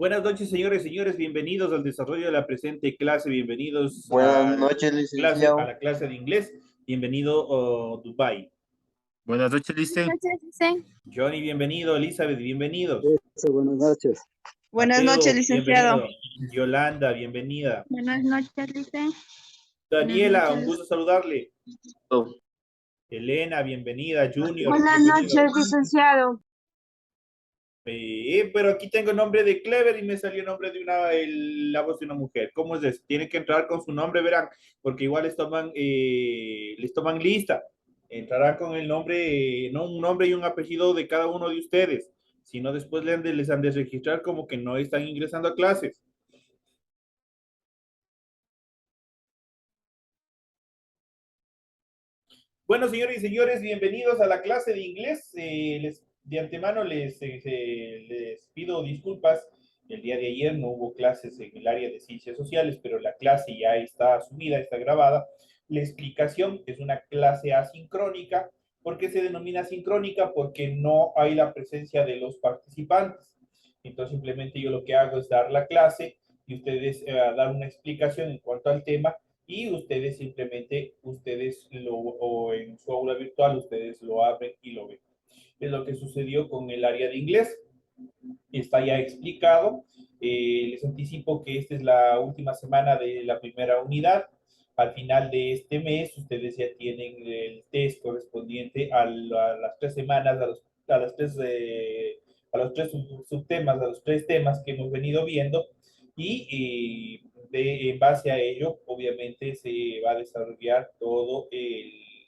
Buenas noches, señores y señores. Bienvenidos al desarrollo de la presente clase. Bienvenidos Buenas noches, a licenciado. la clase de inglés. Bienvenido, Dubai. Buenas noches, Listen. Johnny, bienvenido. Elizabeth, bienvenidos. Buenas noches. Buenas noches, Mateo, licenciado. bienvenido. Yolanda, bienvenida. Buenas noches, Lice. Daniela, Buenas un noches. gusto saludarle. Oh, Elena, bienvenida. Junior, Buenas bienvenido. noches, licenciado. Pero aquí tengo nombre de Clever y me salió nombre de la voz de una mujer. ¿Cómo es eso? Tienen que entrar con su nombre, verán, porque igual les toman lista. Entrarán con el nombre, no un nombre y un apellido de cada uno de ustedes. Si no, después les han de registrar como que no están ingresando a clases. Bueno, señores y señores, bienvenidos a la clase de inglés. De antemano les pido disculpas. El día de ayer no hubo clases en el área de ciencias sociales, pero la clase ya está subida, está grabada. La explicación es una clase asincrónica. ¿Por qué se denomina asincrónica? Porque no hay la presencia de los participantes. Entonces, simplemente yo lo que hago es dar la clase y ustedes dar una explicación en cuanto al tema y ustedes simplemente, o en su aula virtual, ustedes lo abren y lo ven. Es lo que sucedió con el área de inglés. Está ya explicado. Les anticipo que esta es la última semana de la primera unidad. Al final de este mes, ustedes ya tienen el test correspondiente a las 3 semanas, a los tres subtemas, a los 3 temas que hemos venido viendo. Y en base a ello, obviamente, se va a desarrollar todo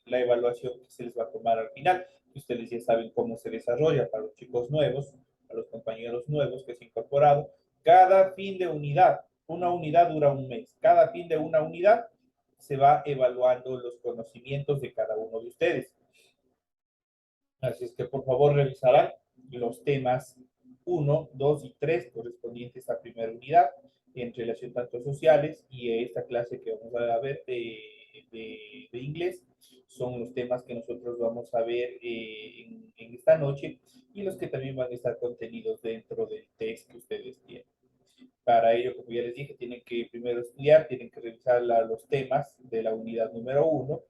la evaluación que se les va a tomar al final. Ustedes ya saben cómo se desarrolla para los chicos nuevos, a los compañeros nuevos que se han incorporado. Cada fin de unidad, una unidad dura un mes. Cada fin de una unidad se va evaluando los conocimientos de cada uno de ustedes. Así es que por favor revisarán los temas 1, 2 y 3 correspondientes a primera unidad en relación tanto sociales y esta clase que vamos a ver de inglés son los temas que nosotros vamos a ver en esta noche y los que también van a estar contenidos dentro del test que ustedes tienen. Para ello, como ya les dije, tienen que primero estudiar, tienen que revisar los temas de la unidad número 1.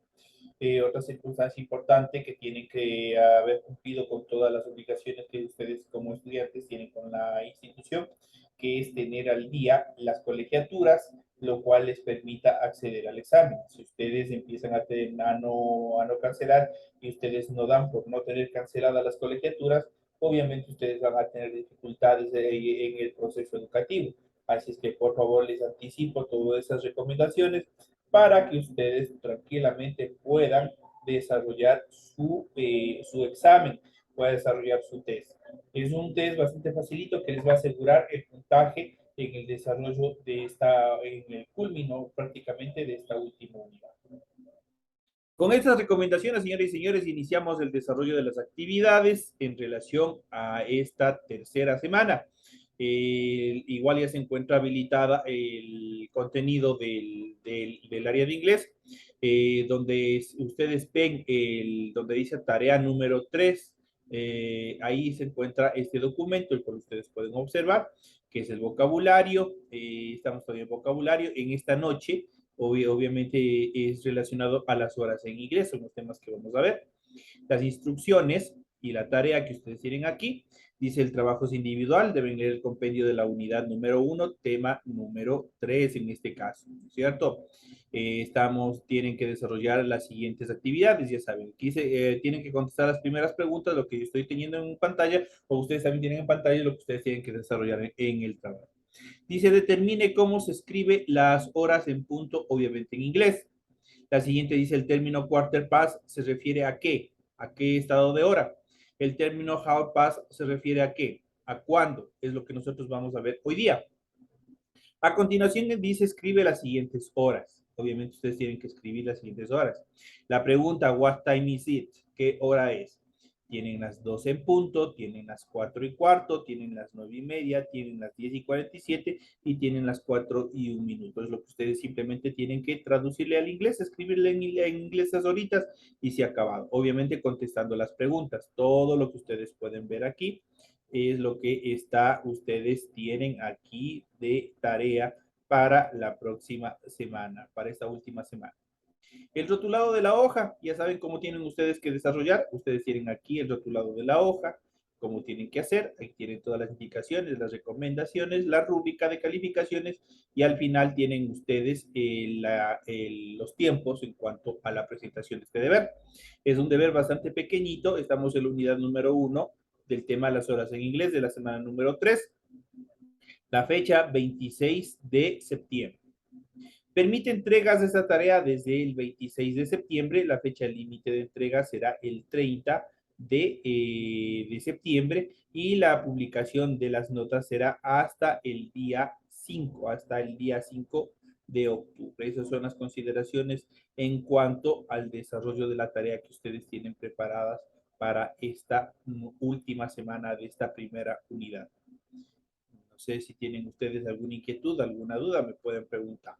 Otra circunstancia importante que tienen que haber cumplido con todas las obligaciones que ustedes como estudiantes tienen con la institución, que es tener al día las colegiaturas, lo cual les permita acceder al examen. Si ustedes empiezan a no cancelar y ustedes no dan por no tener canceladas las colegiaturas, obviamente ustedes van a tener dificultades en el proceso educativo. Así es que por favor les anticipo todas esas recomendaciones para que ustedes tranquilamente puedan desarrollar su examen, puedan desarrollar su test. Es un test bastante facilito que les va a asegurar el puntaje en el desarrollo en el culmino prácticamente de esta última unidad. Con estas recomendaciones, señores y señores, iniciamos el desarrollo de las actividades en relación a esta tercera semana. Igual ya se encuentra habilitada el contenido del área de inglés, donde ustedes ven donde dice tarea número 3. Ahí se encuentra este documento, el cual ustedes pueden observar, que es el vocabulario. Estamos todavía en vocabulario. En esta noche obviamente es relacionado a las horas en inglés, son los temas que vamos a ver. Las instrucciones y la tarea que ustedes tienen aquí, dice el trabajo es individual, deben leer el compendio de la unidad número 1, tema número 3 en este caso, ¿cierto? Tienen que desarrollar las siguientes actividades, ya saben, tienen que contestar las primeras preguntas, lo que yo estoy teniendo en pantalla, o ustedes también tienen en pantalla lo que ustedes tienen que desarrollar en el trabajo. Dice, determine cómo se escribe las horas en punto, obviamente en inglés. La siguiente dice, el término quarter past se refiere a qué? ¿A qué estado de hora? El término half past se refiere a qué? ¿A cuándo? Es lo que nosotros vamos a ver hoy día. A continuación dice, escribe las siguientes horas. Obviamente ustedes tienen que escribir las siguientes horas. La pregunta, what time is it? ¿Qué hora es? Tienen las 12 en punto, tienen las 4:15, tienen las 9:30, tienen las 10:47 y tienen las 4:01. Es lo que ustedes simplemente tienen que traducirle al inglés, escribirle en inglés las horitas y se ha acabado. Obviamente contestando las preguntas. Todo lo que ustedes pueden ver aquí es lo que ustedes tienen aquí de tarea para la próxima semana, para esta última semana. El rotulado de la hoja, ya saben cómo tienen ustedes que desarrollar. Ustedes tienen aquí el rotulado de la hoja, cómo tienen que hacer. Ahí tienen todas las indicaciones, las recomendaciones, la rúbrica de calificaciones y al final tienen ustedes los tiempos en cuanto a la presentación de este deber. Es un deber bastante pequeñito. Estamos en la unidad número 1 del tema de las horas en inglés de la semana número 3. La fecha 26 de septiembre. Permite entregas de esta tarea desde el 26 de septiembre. La fecha límite de entrega será el 30 de septiembre y la publicación de las notas será hasta el día 5 de octubre. Esas son las consideraciones en cuanto al desarrollo de la tarea que ustedes tienen preparadas para esta última semana de esta primera unidad. No sé si tienen ustedes alguna inquietud, alguna duda, me pueden preguntar.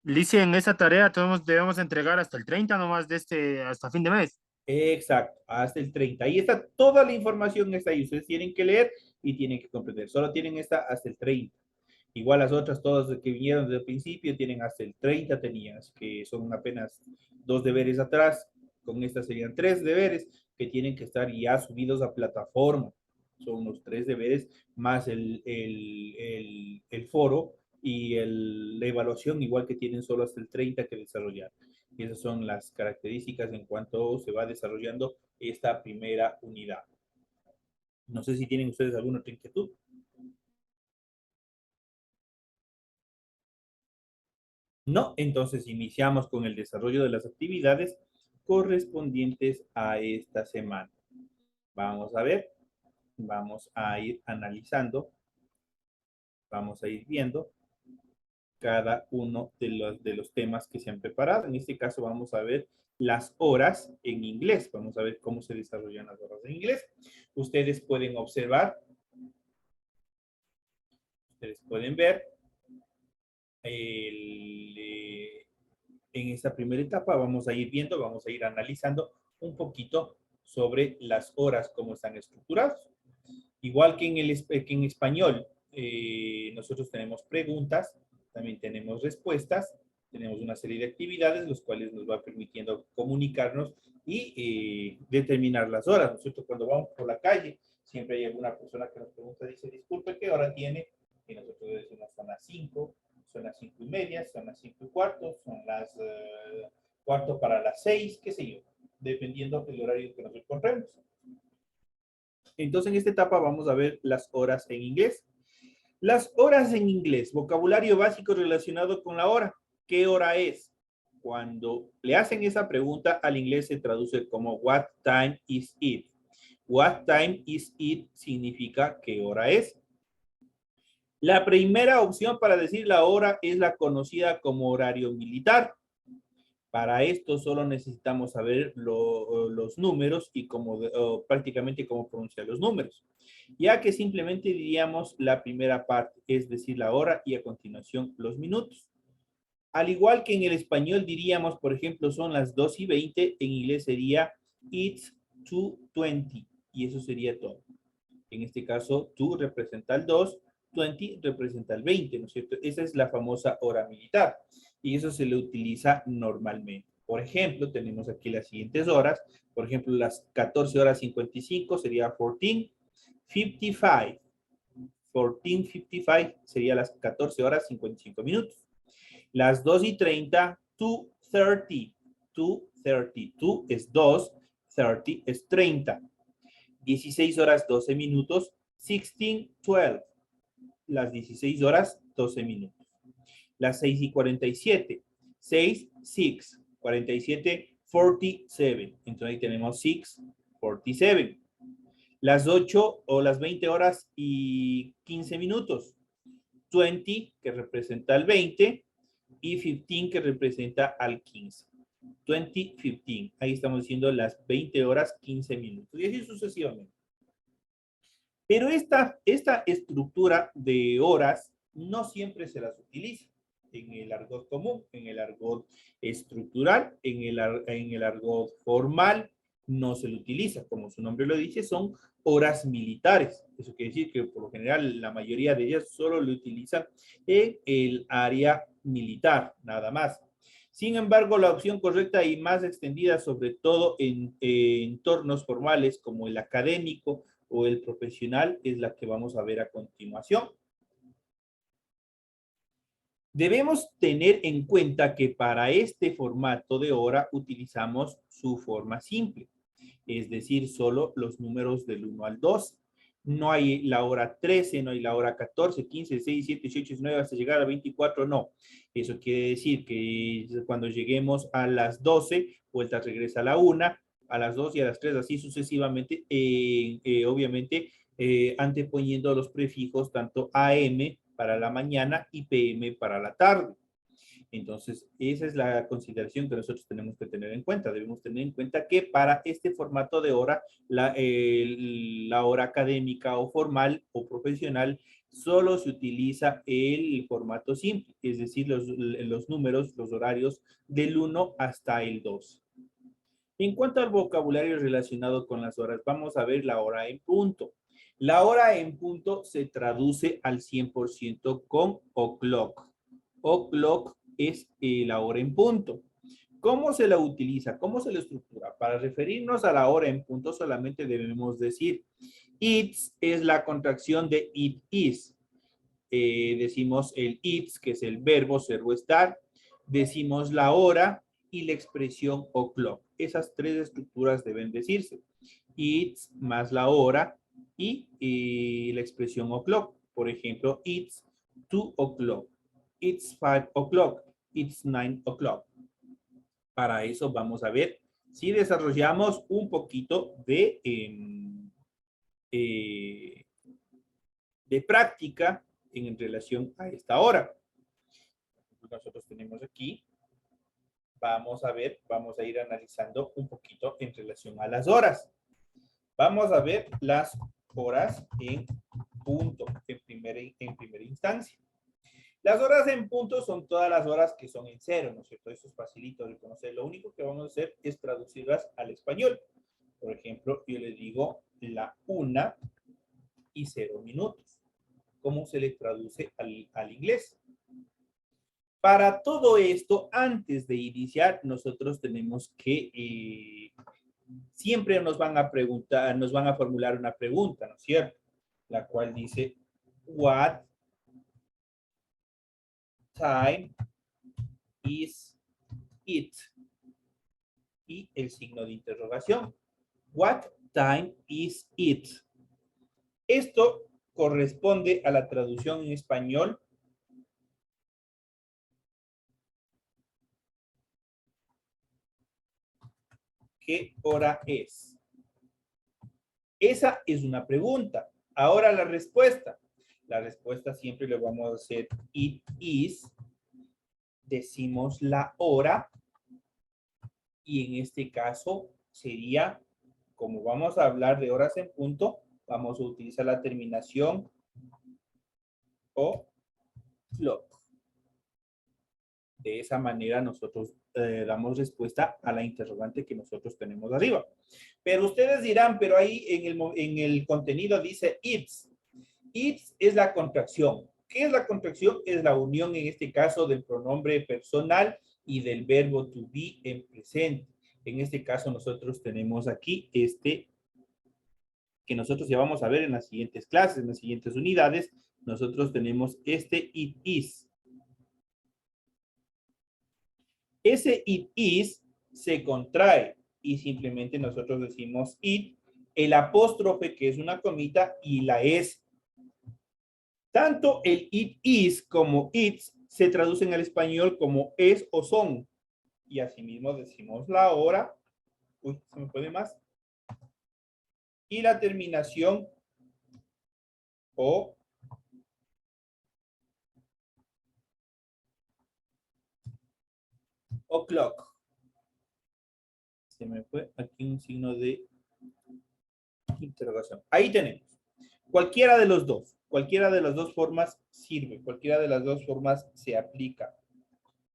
Lice, en esa tarea todos debemos entregar hasta el 30 nomás hasta fin de mes. Exacto, hasta el 30. Ahí está toda la información, está ahí. Ustedes tienen que leer y tienen que comprender. Solo tienen esta hasta el 30. Igual las otras, todas que vinieron desde el principio, tienen hasta el 30, tenías, que son apenas 2 deberes atrás. Con esta serían 3 deberes que tienen que estar ya subidos a plataforma. Son los 3 deberes más el foro y la evaluación, igual que tienen solo hasta el 30 que desarrollar. Y esas son las características en cuanto se va desarrollando esta primera unidad. No sé si tienen ustedes alguna otra inquietud. No, entonces iniciamos con el desarrollo de las actividades correspondientes a esta semana. Vamos a ver, vamos a ir analizando, vamos a ir viendo cada uno de los temas que se han preparado. En este caso vamos a ver las horas en inglés. Vamos a ver cómo se desarrollan las horas en inglés. Ustedes pueden observar, ustedes pueden ver en esta primera etapa vamos a ir viendo, vamos a ir analizando un poquito sobre las horas, cómo están estructuradas. Igual que en español, nosotros tenemos preguntas, también tenemos respuestas, tenemos una serie de actividades, los cuales nos va permitiendo comunicarnos y determinar las horas. Nosotros cuando vamos por la calle, siempre hay alguna persona que nos pregunta, dice, disculpe, ¿qué hora tiene? Y nosotros decimos, son las 5, son las 5:30, son las 5:15, son las cuarto para las 6, qué sé yo, dependiendo del horario que nos encontremos. Entonces, en esta etapa vamos a ver las horas en inglés. Las horas en inglés, vocabulario básico relacionado con la hora. ¿Qué hora es? Cuando le hacen esa pregunta al inglés se traduce como what time is it? What time is it significa qué hora es. La primera opción para decir la hora es la conocida como horario militar. Para esto solo necesitamos saber los números y prácticamente cómo pronunciar los números. Ya que simplemente diríamos la primera parte, es decir, la hora y a continuación los minutos. Al igual que en el español diríamos, por ejemplo, son las 2:20, en inglés sería it's 2:20 y eso sería todo. En este caso, 2 representa el 2, 20 representa el 20, ¿no es cierto? Esa es la famosa hora militar y eso se le utiliza normalmente. Por ejemplo, tenemos aquí las siguientes horas. Por ejemplo, las 14:55 sería 14:55. 14:55 sería las 14:55. Las 2:30, 2:30. 2:30. 2 es 2, 30 es 30. 16:12, 16:12. Las 16:12. Las 6:47. 6, 6. 47, 47. Entonces ahí tenemos 6, 47. Las 8 o las 20:15. 20, que representa el 20, y 15, que representa al 15. 20, 15. Ahí estamos diciendo las 20:15. Y así sucesivamente. Pero esta estructura de horas no siempre se las utiliza en el argot común, en el argot estructural, en el argot formal. no se le utiliza. Como su nombre lo dice, son horas militares. Eso quiere decir que por lo general la mayoría de ellas solo lo utilizan en el área militar, nada más. Sin embargo, la opción correcta y más extendida, sobre todo en entornos formales como el académico o el profesional, es la que vamos a ver a continuación. Debemos tener en cuenta que para este formato de hora utilizamos su forma simple, es decir, solo los números del 1 al 2. No hay la hora 13, no hay la hora 14, 15, 16, 17, 18, 19, hasta llegar a 24, no. Eso quiere decir que cuando lleguemos a las 12, vuelta regresa a la 1, a las 2 y a las 3, así sucesivamente, obviamente anteponiendo los prefijos tanto AM para la mañana y PM para la tarde. Entonces, esa es la consideración que nosotros tenemos que tener en cuenta. Debemos tener en cuenta que para este formato de hora, la hora académica o formal o profesional, solo se utiliza el formato simple, es decir, los números, los horarios del 1 hasta el 2. En cuanto al vocabulario relacionado con las horas, vamos a ver la hora en punto. La hora en punto se traduce al 100% con o'clock. O'clock es la hora en punto. ¿Cómo se la utiliza? ¿Cómo se la estructura? Para referirnos a la hora en punto solamente debemos decir it's es la contracción de it is. Decimos el it's, que es el verbo ser o estar. Decimos la hora y la expresión o'clock. Esas tres estructuras deben decirse. It's más la hora y la expresión o'clock. Por ejemplo, it's 2 o'clock. It's 5 o'clock. It's 9 o'clock. Para eso vamos a ver si desarrollamos un poquito de práctica en relación a esta hora. Nosotros tenemos aquí, vamos a ver, vamos a ir analizando un poquito en relación a las horas. Vamos a ver las horas en punto, en primera instancia. Las horas en punto son todas las horas que son en cero, ¿no es cierto? Eso es facilito de conocer. Lo único que vamos a hacer es traducirlas al español. Por ejemplo, yo le digo la 1 y 0 minutos. ¿Cómo se le traduce al inglés? Para todo esto, antes de iniciar, nosotros tenemos que siempre nos van a preguntar, nos van a formular una pregunta, ¿no es cierto? La cual dice, what time is it? Y el signo de interrogación. What time is it? Esto corresponde a la traducción en español. ¿Qué hora es? Esa es una pregunta. Ahora la respuesta. La respuesta siempre le vamos a hacer it is. Decimos la hora. Y en este caso sería, como vamos a hablar de horas en punto, vamos a utilizar la terminación o'clock. De esa manera nosotros damos respuesta a la interrogante que nosotros tenemos arriba. Pero ustedes dirán, pero ahí en el contenido dice it's. It's es la contracción. ¿Qué es la contracción? Es la unión en este caso del pronombre personal y del verbo to be en presente. En este caso nosotros tenemos aquí que nosotros ya vamos a ver en las siguientes clases, en las siguientes unidades. Nosotros tenemos it is. Ese it is se contrae y simplemente nosotros decimos it, el apóstrofe que es una comita y la es. Tanto el it is como it's se traducen al español como es o son. Y asimismo decimos la hora. Uy, ¿se me puede más? Y la terminación o o'clock. Se me fue aquí un signo de interrogación. Ahí tenemos. Cualquiera de los dos. Cualquiera de las dos formas sirve. Cualquiera de las dos formas se aplica.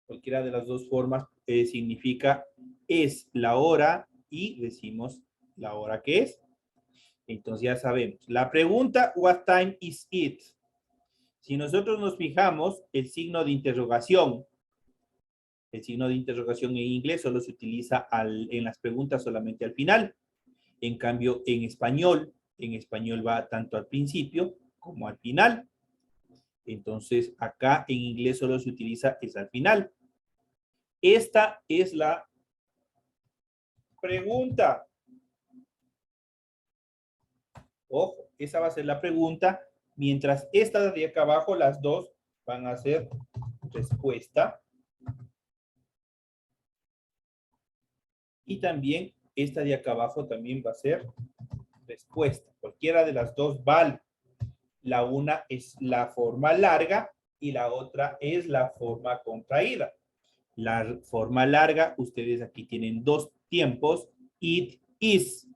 Cualquiera de las dos formas significa es la hora y decimos la hora que es. Entonces ya sabemos. La pregunta, what time is it? Si nosotros nos fijamos, el signo de interrogación en inglés solo se utiliza en las preguntas solamente al final. En cambio, en español va tanto al principio como al final. Entonces, acá en inglés solo se utiliza es al final. Esta es la pregunta. Ojo, esa va a ser la pregunta, mientras esta de acá abajo, las dos van a ser respuesta. Y también esta de acá abajo también va a ser respuesta. Cualquiera de las dos vale. La una es la forma larga y la otra es la forma contraída. La forma larga, ustedes aquí tienen dos tiempos, it is,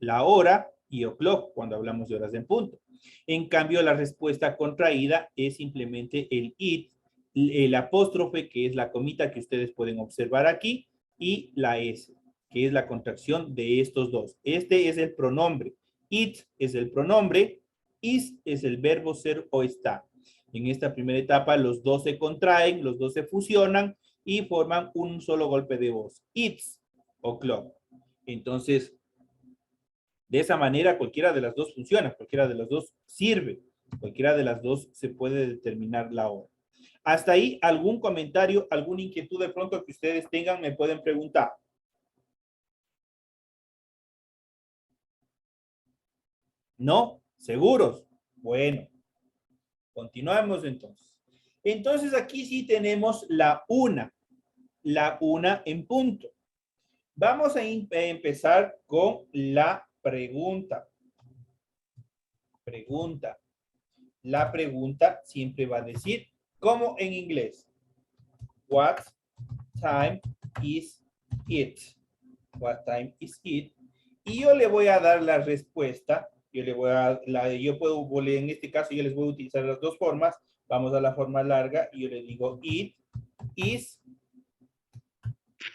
la hora, y o'clock, cuando hablamos de horas en punto. En cambio, la respuesta contraída es simplemente el it, el apóstrofe, que es la comita que ustedes pueden observar aquí, y la S, que es la contracción de estos dos. Este es el pronombre. It es el pronombre, is es el verbo ser o estar. En esta primera etapa, los dos se contraen, los dos se fusionan y forman un solo golpe de voz. It's o'clock. Entonces, de esa manera, cualquiera de las dos funciona, cualquiera de las dos sirve, cualquiera de las dos se puede determinar la hora. Hasta ahí, ¿algún comentario, alguna inquietud de pronto que ustedes tengan? Me pueden preguntar. ¿No? ¿Seguros? Bueno, continuamos entonces. Entonces, aquí sí tenemos la una en punto. Vamos a empezar con la pregunta. La pregunta siempre va a decir, como en inglés, what time is it? What time is it? Y yo le voy a dar la respuesta. Yo puedo, en este caso, yo les voy a utilizar las dos formas. Vamos a la forma larga y yo le digo, it is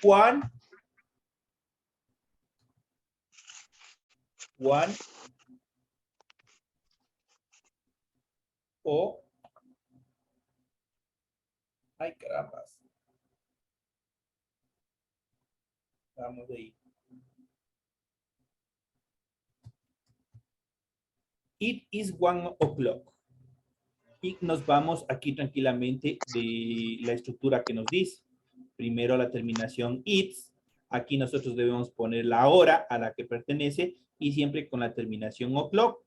1 o ay carambas. Vamos de ahí. It is 1 o'clock. Y nos vamos aquí tranquilamente de la estructura que nos dice. Primero la terminación it's. Aquí nosotros debemos poner la hora a la que pertenece y siempre con la terminación o'clock.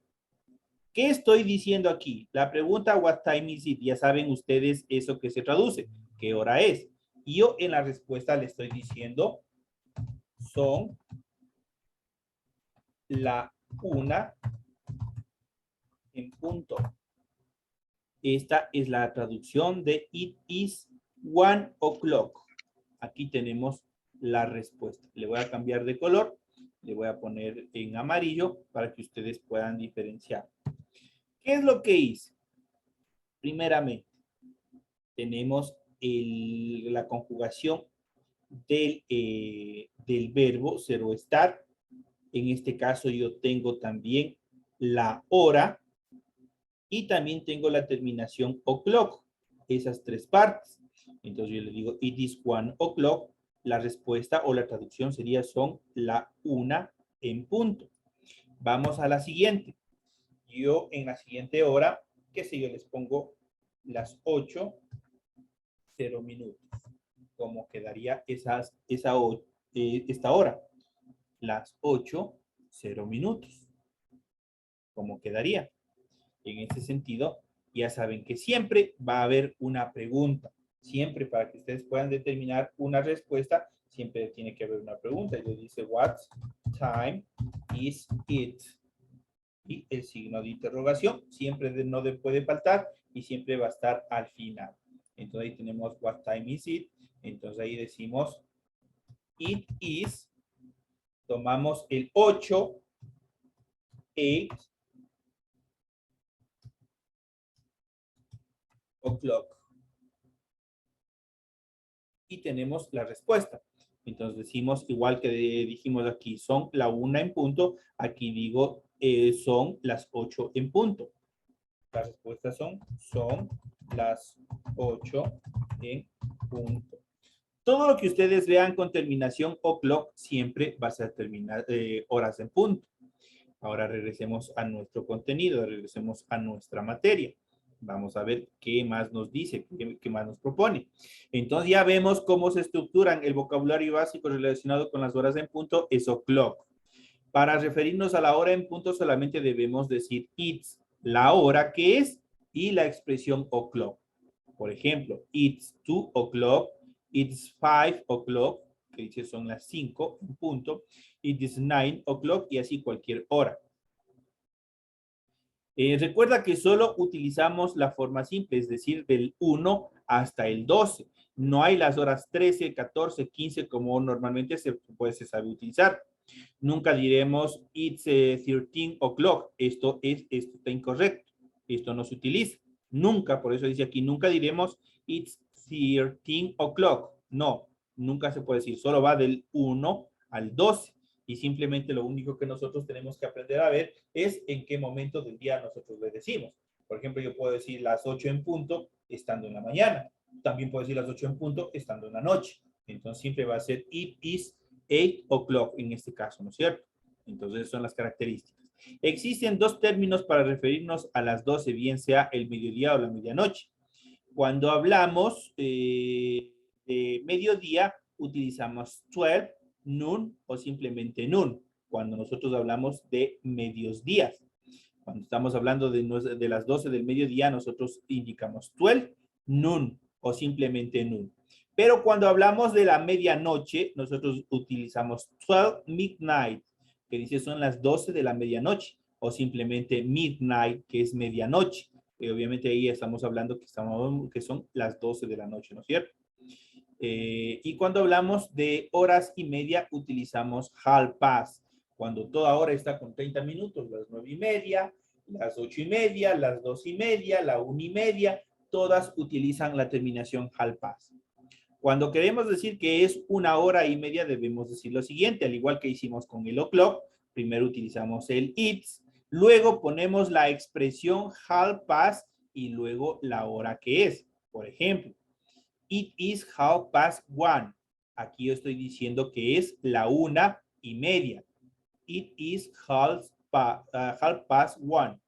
¿Qué estoy diciendo aquí? La pregunta what time is it? Ya saben ustedes eso que se traduce. ¿Qué hora es? Y yo en la respuesta le estoy diciendo son la 1 en punto. Esta es la traducción de it is 1 o'clock. Aquí tenemos la respuesta. Le voy a cambiar de color. Le voy a poner en amarillo para que ustedes puedan diferenciar. ¿Qué es lo que hice? Primeramente, tenemos la conjugación del verbo ser o estar. En este caso yo tengo también la hora y también tengo la terminación o'clock. Esas tres partes. Entonces yo le digo it is 1 o'clock. La respuesta o la traducción sería son la 1 en punto. Vamos a la siguiente. Yo en la siguiente hora, qué sé yo, les pongo las 8:00 minutos. ¿Cómo quedaría esta hora? Las 8:00 minutos. ¿Cómo quedaría? En ese sentido, ya saben que siempre va a haber una pregunta. Siempre para que ustedes puedan determinar una respuesta, siempre tiene que haber una pregunta. Y le dice, what time is it? Y el signo de interrogación siempre no puede faltar y siempre va a estar al final. Entonces ahí tenemos what time is it. Entonces ahí decimos it is. Tomamos el 8, 8 o'clock. Y tenemos la respuesta. Entonces decimos, igual que dijimos aquí, son la 1 en punto, aquí digo, son las 8 en punto. Las respuestas son las 8 en punto. Todo lo que ustedes vean con terminación o'clock siempre va a ser horas en punto. Ahora regresemos a nuestro contenido, regresemos a nuestra materia. Vamos a ver qué más nos dice, qué más nos propone. Entonces ya vemos cómo se estructuran el vocabulario básico relacionado con las horas en punto, es o'clock. Para referirnos a la hora en punto solamente debemos decir it's, la hora que es, y la expresión o'clock. Por ejemplo, it's 2 o'clock, it's 5 o'clock, que dice son las 5 en punto, it is 9 o'clock y así cualquier hora. Recuerda que solo utilizamos la forma simple, es decir, del 1 hasta el 12. No hay las horas 13, 14, 15 como normalmente se sabe utilizar. Nunca diremos it's 13 o'clock. Esto está incorrecto. Esto no se utiliza. Nunca, por eso dice aquí, nunca diremos it's 13 o'clock. No, nunca se puede decir. Solo va del 1 al 12. Y simplemente lo único que nosotros tenemos que aprender a ver es en qué momento del día nosotros le decimos. Por ejemplo, yo puedo decir las 8 en punto estando en la mañana. También puedo decir las 8 en punto estando en la noche. Entonces siempre va a ser it is 8 o'clock en este caso, ¿no es cierto? Entonces son las características. Existen dos términos para referirnos a las 12, bien sea el mediodía o la medianoche. Cuando hablamos de mediodía, utilizamos 12, noon o simplemente noon, cuando nosotros hablamos de medios días. Cuando estamos hablando de las 12 del mediodía, nosotros indicamos 12, noon o simplemente noon. Pero cuando hablamos de la medianoche, nosotros utilizamos 12 midnight, que dice son las 12 de la medianoche, o simplemente midnight, que es medianoche. Y obviamente ahí estamos hablando que son las 12 de la noche, ¿no es cierto? Y cuando hablamos de horas y media, utilizamos half past. Cuando toda hora está con 30 minutos, las 9:30, las 8:30, las 2:30, la 1:30, todas utilizan la terminación half past. Cuando queremos decir que es 1 hora y media, debemos decir lo siguiente, al igual que hicimos con el o'clock. Primero utilizamos el it's, luego ponemos la expresión half past y luego la hora que es. Por ejemplo, it is 1:30. Aquí yo estoy diciendo que es la 1:30. It is 1:30.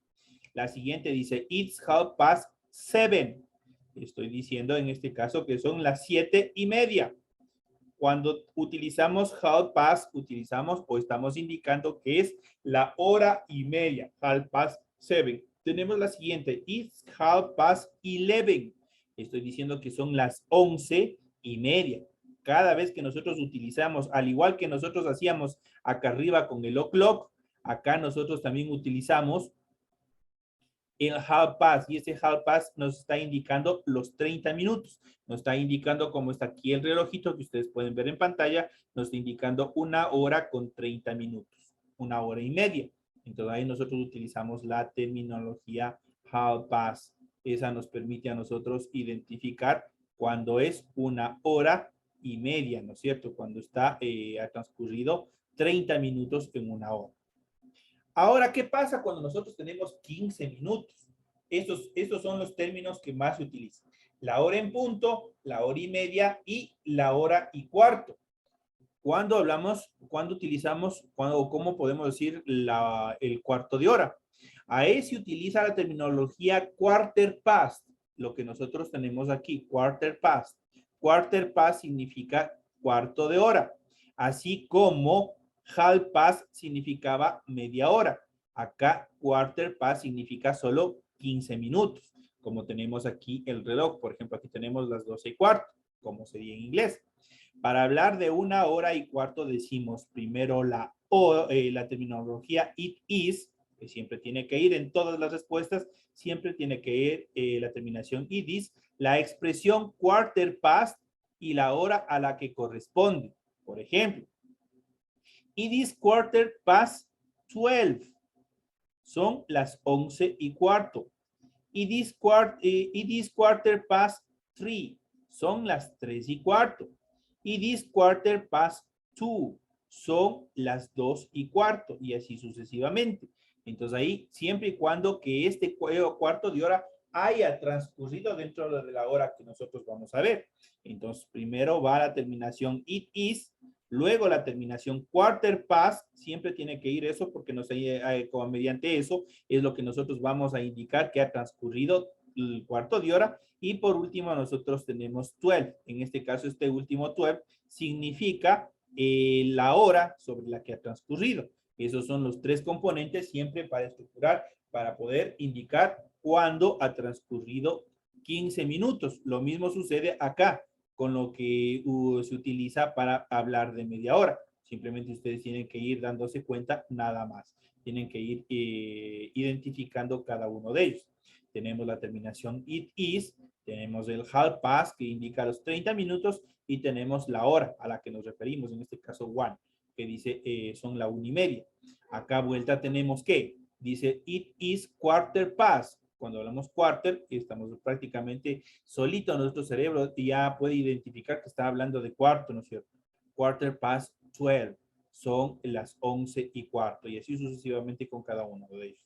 La siguiente dice, it's 7:30. Estoy diciendo en este caso que son las 7:30. Cuando utilizamos 1/2 utilizamos o estamos indicando que es la 1:30. 7:30. Tenemos la siguiente, it's 11:30. Estoy diciendo que son las 11:30. Cada vez que nosotros utilizamos, al igual que nosotros hacíamos acá arriba con el o'clock, acá nosotros también utilizamos el half past, y ese half past nos está indicando los 30 minutos. Nos está indicando, como está aquí el relojito que ustedes pueden ver en pantalla, nos está indicando 1 hora con 30 minutos, 1 hora y media. Entonces ahí nosotros utilizamos la terminología half past. Esa nos permite a nosotros identificar cuando es 1 hora y media, ¿no es cierto? Cuando ha transcurrido 30 minutos en 1 hora. Ahora, ¿qué pasa cuando nosotros tenemos 15 minutos? Estos son los términos que más se utilizan. La hora en punto, la 1 hora y media y la 1 hora y cuarto. ¿Cuándo utilizamos, cómo podemos decir el cuarto de hora? Ahí se utiliza la terminología quarter past, lo que nosotros tenemos aquí, quarter past. Quarter past significa cuarto de hora, así como half past significaba media hora. Acá quarter past significa solo 15 minutos, como tenemos aquí el reloj. Por ejemplo, aquí tenemos las 12:15, como sería en inglés. Para hablar de 1 hora y cuarto decimos primero la terminología it is, que siempre tiene que ir en todas las respuestas, siempre tiene que ir la terminación it is, la expresión quarter past y la hora a la que corresponde. Por ejemplo, it is 12:15. Son las 11:15. It is 3:15. Son las 3:15. It is quarter past 2. Son las 2:15 y así sucesivamente. Entonces ahí, siempre y cuando que este cuarto de hora haya transcurrido dentro de la hora que nosotros vamos a ver. Entonces, primero va la terminación it is, luego la terminación quarter past, siempre tiene que ir eso porque como mediante eso es lo que nosotros vamos a indicar que ha transcurrido el cuarto de hora. Y por último nosotros tenemos 12. En este caso este último 12 significa la hora sobre la que ha transcurrido. Esos son los tres componentes siempre para estructurar, para poder indicar cuándo ha transcurrido 15 minutos. Lo mismo sucede acá con lo que se utiliza para hablar de media hora. Simplemente ustedes tienen que ir dándose cuenta nada más. Tienen que ir identificando cada uno de ellos. Tenemos la terminación it is, tenemos el half past que indica los 30 minutos y tenemos la hora a la que nos referimos, en este caso one, que dice son la 1:30. Acá vuelta tenemos que dice it is quarter past. Cuando hablamos quarter, estamos prácticamente solito, nuestro cerebro ya puede identificar que está hablando de cuarto, ¿no es cierto? Quarter past 12. Son las 11:15 y así sucesivamente con cada uno de ellos.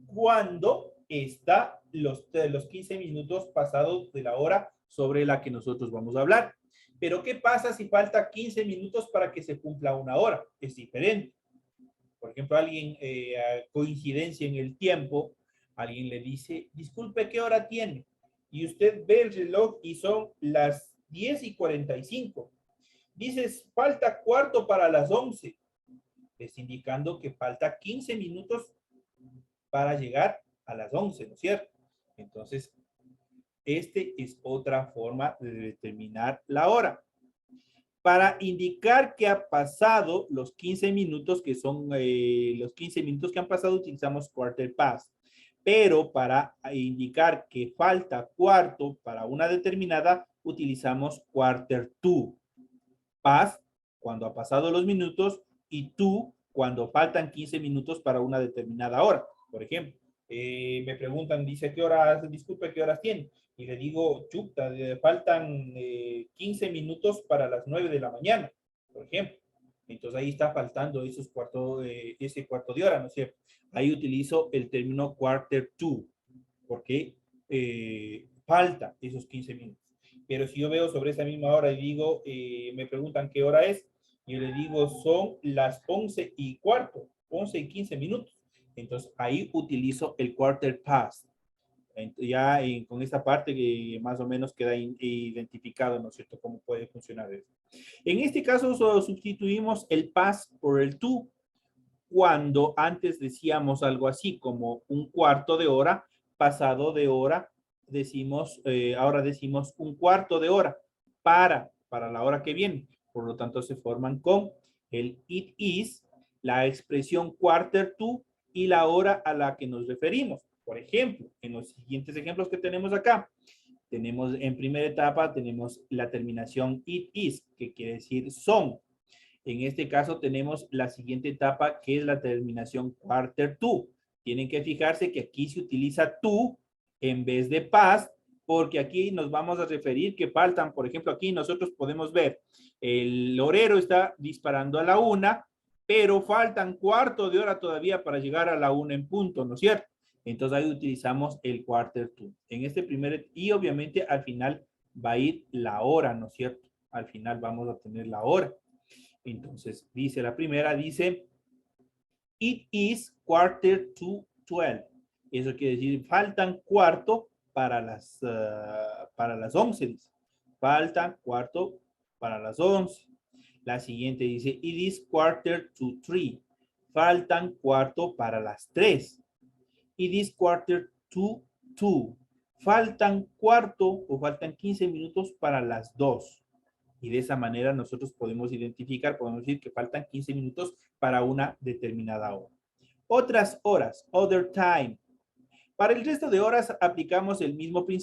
Cuando está los 15 minutos pasados de la hora sobre la que nosotros vamos a hablar. Pero ¿qué pasa si falta 15 minutos para que se cumpla una hora? Es diferente. Por ejemplo, alguien, coincidencia en el tiempo, alguien le dice, disculpe, ¿qué hora tiene? Y usted ve el reloj y son las 10:45. Dices, falta cuarto para las 11. Es indicando que falta 15 minutos para llegar a las 11, ¿no es cierto? Entonces, este es otra forma de determinar la hora. Para indicar que ha pasado los 15 minutos, que son los 15 minutos que han pasado, utilizamos quarter past. Pero para indicar que falta cuarto para una determinada, utilizamos quarter to. Past, cuando ha pasado los minutos, y to, cuando faltan 15 minutos para una determinada hora. Por ejemplo, me preguntan, dice, ¿qué horas? Disculpe, ¿qué horas tiene? Y le digo, chuta, faltan 15 minutos para las 9 de la mañana, por ejemplo. Entonces ahí está faltando ese cuarto de hora, ¿no es cierto? Ahí utilizo el término quarter to, porque falta esos 15 minutos. Pero si yo veo sobre esa misma hora y digo, me preguntan qué hora es, yo le digo, son las 11:15, 11:15 minutos. Entonces ahí utilizo el quarter past. Ya con esta parte que más o menos queda identificado, ¿no es cierto?, cómo puede funcionar eso. En este caso sustituimos el past por el to. Cuando antes decíamos algo así como un cuarto de hora, pasado de hora, decimos, ahora decimos un cuarto de hora para la hora que viene. Por lo tanto, se forman con el it is, la expresión quarter to y la hora a la que nos referimos. Por ejemplo, en los siguientes ejemplos que tenemos acá, tenemos en primera etapa, tenemos la terminación it is, que quiere decir son. En este caso tenemos la siguiente etapa, que es la terminación quarter to. Tienen que fijarse que aquí se utiliza to en vez de past, porque aquí nos vamos a referir que faltan, por ejemplo, aquí nosotros podemos ver, el horero está disparando a la 1, pero faltan cuarto de hora todavía para llegar a la 1 en punto, ¿no es cierto? Entonces ahí utilizamos el quarter to. En este primer, y obviamente al final va a ir la hora, ¿no es cierto? Al final vamos a tener la hora. Entonces, dice la primera, dice, it is quarter to 12. Eso quiere decir, faltan cuarto para las 11. Dice. Faltan cuarto para las 11. La siguiente dice, it is quarter to 3. Faltan cuarto para las 3. It is quarter to 2. Faltan cuarto o faltan 15 minutos para las 2. Y de esa manera nosotros podemos identificar, podemos decir que faltan 15 minutos para una determinada hora. Otras horas, other time. Para el resto de horas aplicamos el mismo principio.